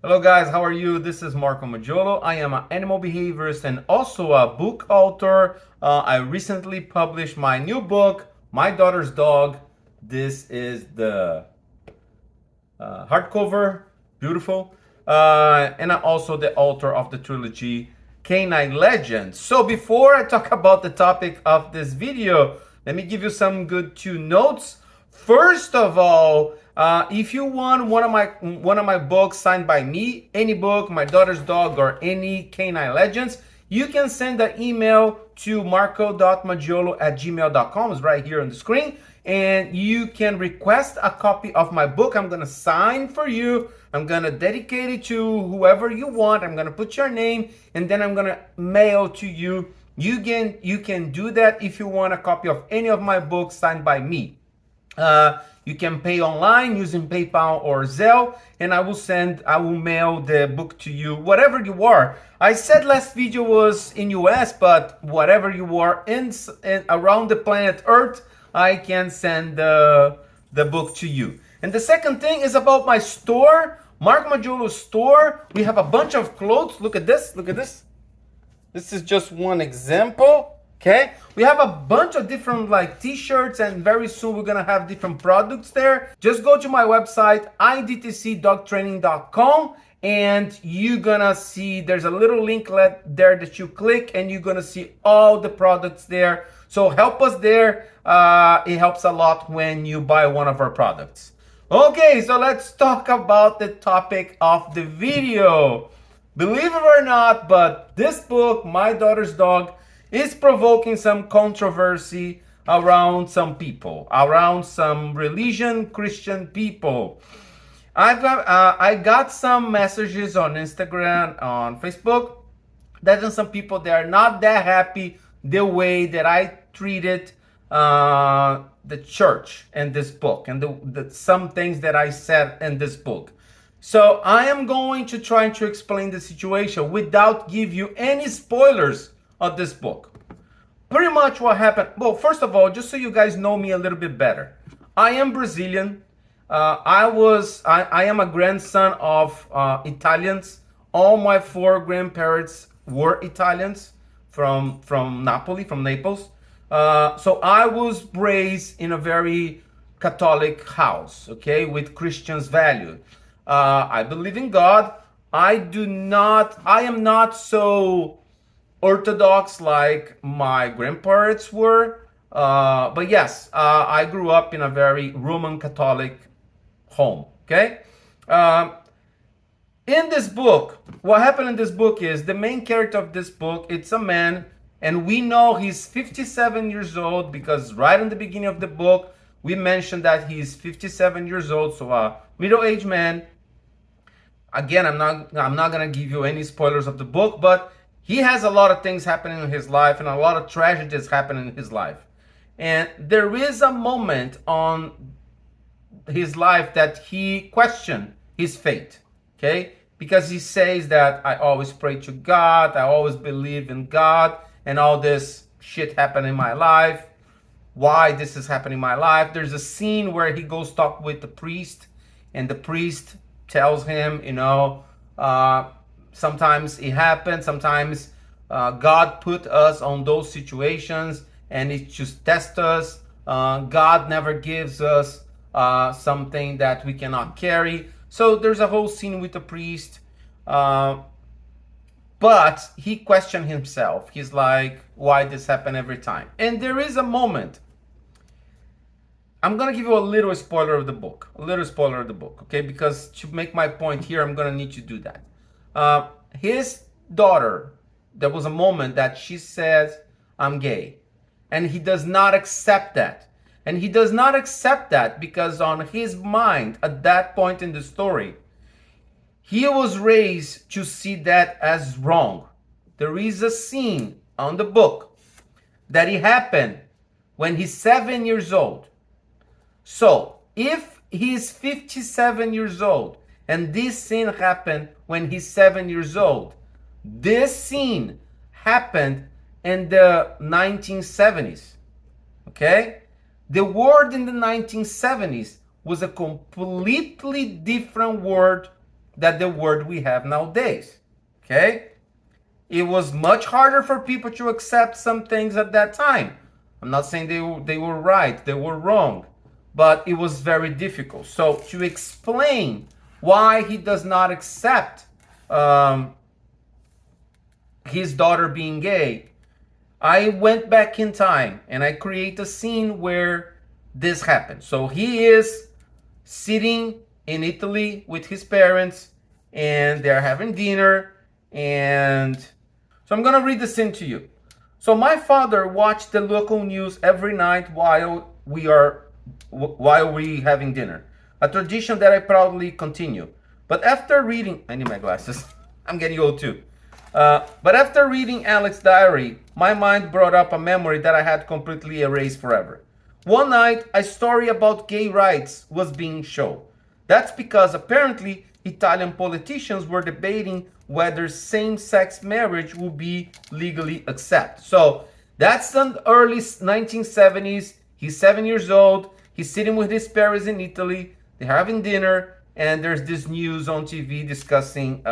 Hello guys, how are you? This is Marco Magiolo. I am an animal behaviorist and also a book author. I recently published my new book, My Daughter's Dog. This is the hardcover, beautiful. And I'm also the author of the trilogy, Canine Legends. So before I talk about the topic of this video, let me give you some good two notes. First of all, if you want one of my books signed by me, any book, My Daughter's Dog, or any Canine Legends, you can send an email to marco.magiolo@gmail.com. It's right here on the screen. And you can request a copy of my book. I'm gonna sign for you. I'm gonna dedicate it to whoever you want. I'm gonna put your name, and then I'm gonna mail to you. You can do that if you want a copy of any of my books signed by me. You can pay online using PayPal or Zelle, and I will mail the book to you, whatever you are. I said last video was in US, but whatever you are in around the planet Earth, I can send the book to you. And the second thing is about my store, Mark Magiolo's store. We have a bunch of clothes. Look at this. Look at this. This is just one example. Okay, we have a bunch of different like t-shirts, and very soon we're gonna have different products there. Just go to my website, idtcdogtraining.com, and you're gonna see there's a little link there that you click, and you're gonna see all the products there. So help us there. It helps a lot when you buy one of our products. Okay, so let's talk about the topic of the video. Believe it or not, but this book, My Daughter's Dog, is provoking some controversy around some people, around some religion, Christian people. I got some messages on Instagram, on Facebook, that some people, they are not that happy the way that I treated the church in this book, and some things that I said in this book. So I am going to try to explain the situation without give you any spoilers of this book. Pretty much what happened. Well, first of all, just so you guys know me a little bit better, I am Brazilian. I am a grandson of Italians. All my four grandparents were Italians from Naples. So I was raised in a very Catholic house, okay, with Christian's value. I believe in God. I am not so Orthodox like my grandparents were. But yes, I grew up in a very Roman Catholic home, okay? In this book, what happened in this book is the main character of this book, it's a man, and we know he's 57 years old because right in the beginning of the book, we mentioned that he's 57 years old, so a middle-aged man. Again, I'm not gonna give you any spoilers of the book, but he has a lot of things happening in his life and a lot of tragedies happening in his life. And there is a moment on his life that he questioned his fate, okay? Because he says that I always pray to God, I always believe in God, and all this shit happened in my life. Why this is happening in my life? There's a scene where he goes talk with the priest, and the priest tells him, sometimes it happens, sometimes God put us on those situations and it just tests us. God never gives us something that we cannot carry. So there's a whole scene with the priest. But he questioned himself. He's like, why this happen every time? And there is a moment. I'm gonna give you a little spoiler of the book, okay? Because to make my point here, I'm gonna need to do that. His daughter, there was a moment that she says, I'm gay. And he does not accept that. And he does not accept that because on his mind, at that point in the story, he was raised to see that as wrong. There is a scene on the book that it happened when he's 7 years old. So if he's 57 years old and this scene happened when he's 7 years old, this scene happened in the 1970s, okay? The world in the 1970s was a completely different world than the word we have nowadays. Okay? It was much harder for people to accept some things at that time. I'm not saying they were right, they were wrong, but it was very difficult. So to explain why he does not accept his daughter being gay, I went back in time and I create a scene where this happened. So he is sitting in Italy with his parents and they're having dinner, and so I'm gonna read the scene to you. So my father watched the local news every night while we having dinner, a tradition that I proudly continue. But after reading, I need my glasses. I'm getting old too. But after reading Alex's diary, my mind brought up a memory that I had completely erased forever. One night, a story about gay rights was being shown. That's because apparently Italian politicians were debating whether same-sex marriage would be legally accepted. So that's the early 1970s. He's 7 years old. He's sitting with his parents in Italy. They're having dinner, and there's this news on TV discussing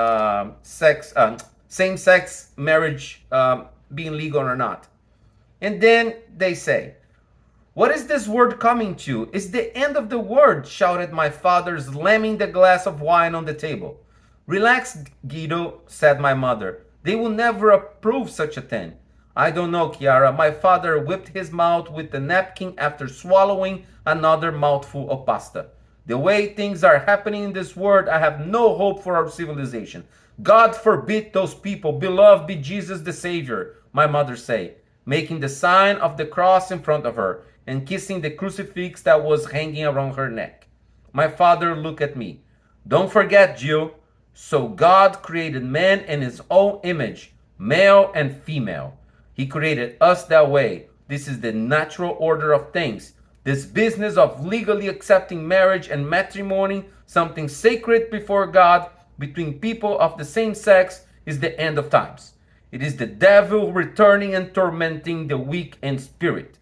same-sex marriage being legal or not. And then they say, "What is this word coming to? It's the end of the word," shouted my father, slamming the glass of wine on the table. "Relax, Guido," said my mother. "They will never approve such a thing." "I don't know, Chiara." My father whipped his mouth with the napkin after swallowing another mouthful of pasta. "The way things are happening in this world, I have no hope for our civilization. God forbid those people. Beloved be Jesus the Savior," my mother said, making the sign of the cross in front of her and kissing the crucifix that was hanging around her neck. My father looked at me. "Don't forget, Jill. So God created man in his own image, male and female. He created us that way. This is the natural order of things. This business of legally accepting marriage and matrimony, something sacred before God, between people of the same sex, is the end of times. It is the devil returning and tormenting the weak in spirit."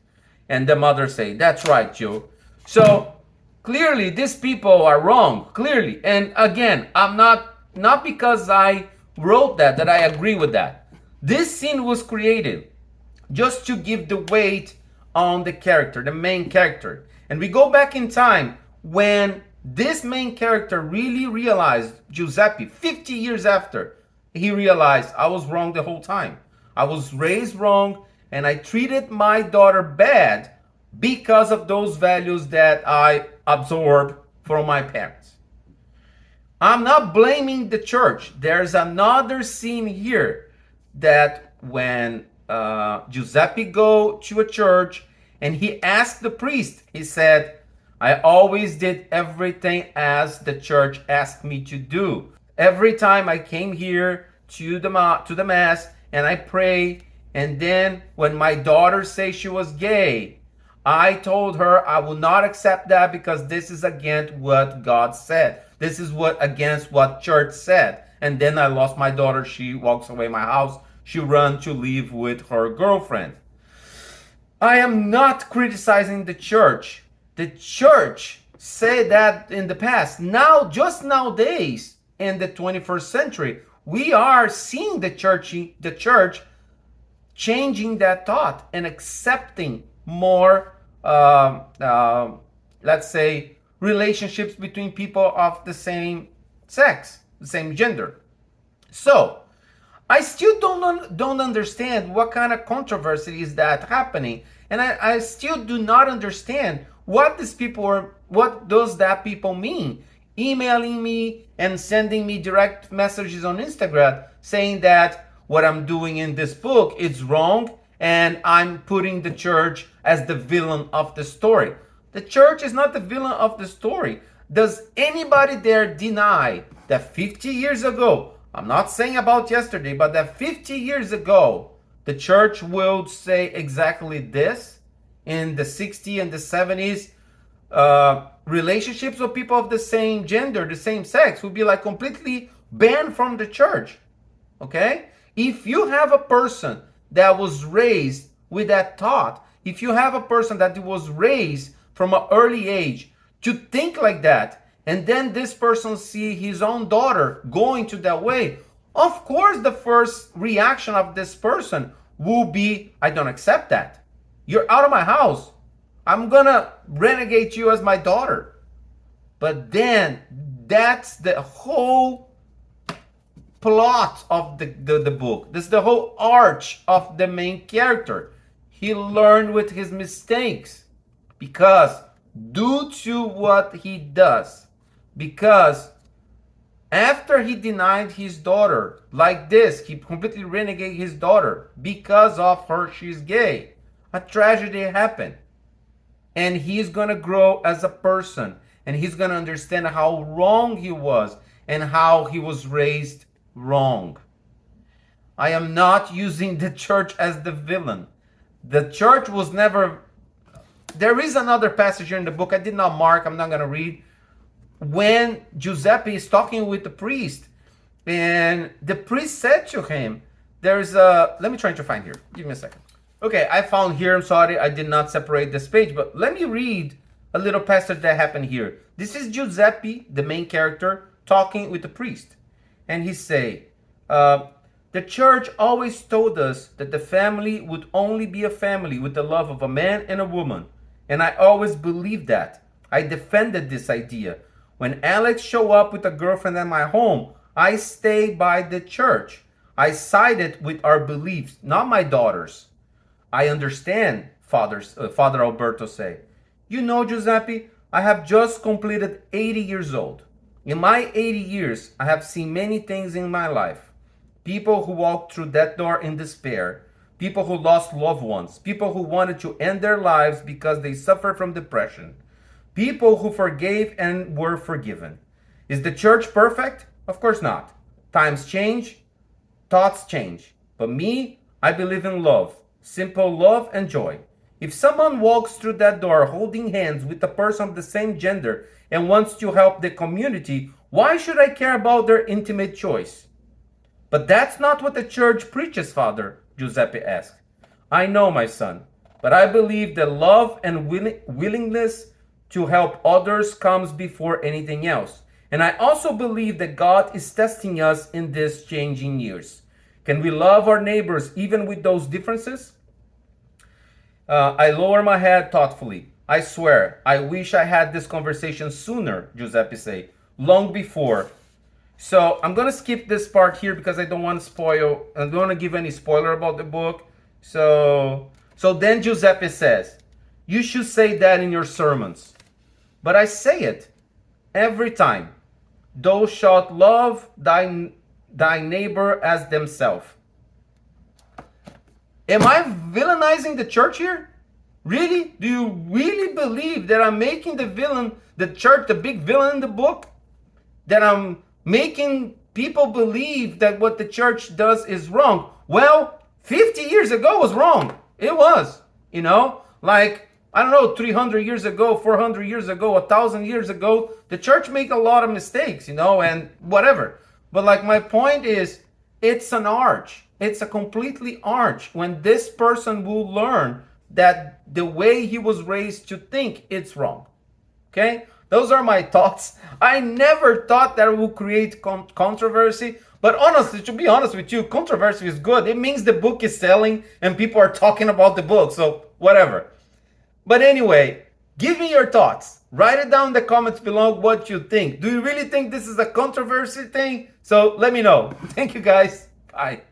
And the mother say, "That's right, Joe." So clearly these people are wrong, clearly. And again, I'm not because I wrote that I agree with that. This scene was created just to give the weight on the character, the main character. And we go back in time when this main character really realized, Giuseppe, 50 years after, he realized, I was wrong the whole time. I was raised wrong and I treated my daughter bad because of those values that I absorbed from my parents. I'm not blaming the church. There's another scene here that when Giuseppe go to a church and he asked the priest, he said, "I always did everything as the church asked me to do. Every time I came here to the mass and I prayed, and then when my daughter said she was gay, I told her I will not accept that because this is against what God said. This is against what church said. And then I lost my daughter. She walks away my house. She ran to live with her girlfriend." I am not criticizing the church. The church said that in the past. Now, just nowadays, in the 21st century, we are seeing the church changing that thought and accepting more, let's say, relationships between people of the same sex, the same gender. So, I still don't understand what kind of controversy is that happening, and I still do not understand what does that people mean, emailing me and sending me direct messages on Instagram saying that what I'm doing in this book is wrong and I'm putting the church as the villain of the story. The church is not the villain of the story. Does anybody there deny that 50 years ago, I'm not saying about yesterday, but that 50 years ago, the church will say exactly this? In the 60s and the 70s, relationships with people of the same gender, the same sex, would be like completely banned from the church. Okay? If you have a person that was raised with that thought, if you have a person that was raised from an early age to think like that, and then this person see his own daughter going to that way, of course the first reaction of this person will be, I don't accept that. You're out of my house. I'm gonna renegade you as my daughter. But then that's the whole plot of the book. This is the whole arch of the main character. He learned with his mistakes, because due to what he does, because after he denied his daughter like this, he completely renegade his daughter because of her, she's gay. A tragedy happened. And he's going to grow as a person, and he's going to understand how wrong he was and how he was raised wrong. I am not using the church as the villain. The church was never... There is another passage here in the book I did not mark, I'm not going to read, when Giuseppe is talking with the priest, and the priest said to him, there's a... Let me try to find here. Give me a second. Okay, I found here, I'm sorry, I did not separate this page, but let me read a little passage that happened here. This is Giuseppe, the main character, talking with the priest. And he say, the church always told us that the family would only be a family with the love of a man and a woman. And I always believed that. I defended this idea. When Alex showed up with a girlfriend at my home, I stayed by the church. I sided with our beliefs, not my daughter's. I understand, Father Alberto say. You know, Giuseppe, I have just completed 80 years old. In my 80 years, I have seen many things in my life. People who walked through that door in despair. People who lost loved ones. People who wanted to end their lives because they suffered from depression. People who forgave and were forgiven. Is the church perfect? Of course not. Times change. Thoughts change. But me, I believe in love. Simple love and joy. If someone walks through that door holding hands with a person of the same gender and wants to help the community, why should I care about their intimate choice? But that's not what the church preaches, Father, Giuseppe asked. I know, my son, but I believe that love and willingness to help others comes before anything else. And I also believe that God is testing us in these changing years. Can we love our neighbors even with those differences? I lower my head thoughtfully. I swear, I wish I had this conversation sooner, Giuseppe said, long before. So I'm going to skip this part here because I don't want to spoil, I don't want to give any spoiler about the book. So then Giuseppe says, you should say that in your sermons. But I say it every time. Thou shalt love thy neighbor as themselves. Am I villainizing the church here? Really? Do you really believe that I'm making the church, the big villain in the book? That I'm making people believe that what the church does is wrong? Well, 50 years ago was wrong. It was, like, I don't know, 300 years ago, 400 years ago, 1,000 years ago, the church made a lot of mistakes, and whatever. But like my point is, it's an arch. It's a completely arch when this person will learn that the way he was raised to think it's wrong. Okay? Those are my thoughts. I never thought that it would create controversy. But honestly, to be honest with you, controversy is good. It means the book is selling and people are talking about the book. So whatever. But anyway, give me your thoughts. Write it down in the comments below what you think. Do you really think this is a controversy thing? So let me know. Thank you guys. Bye.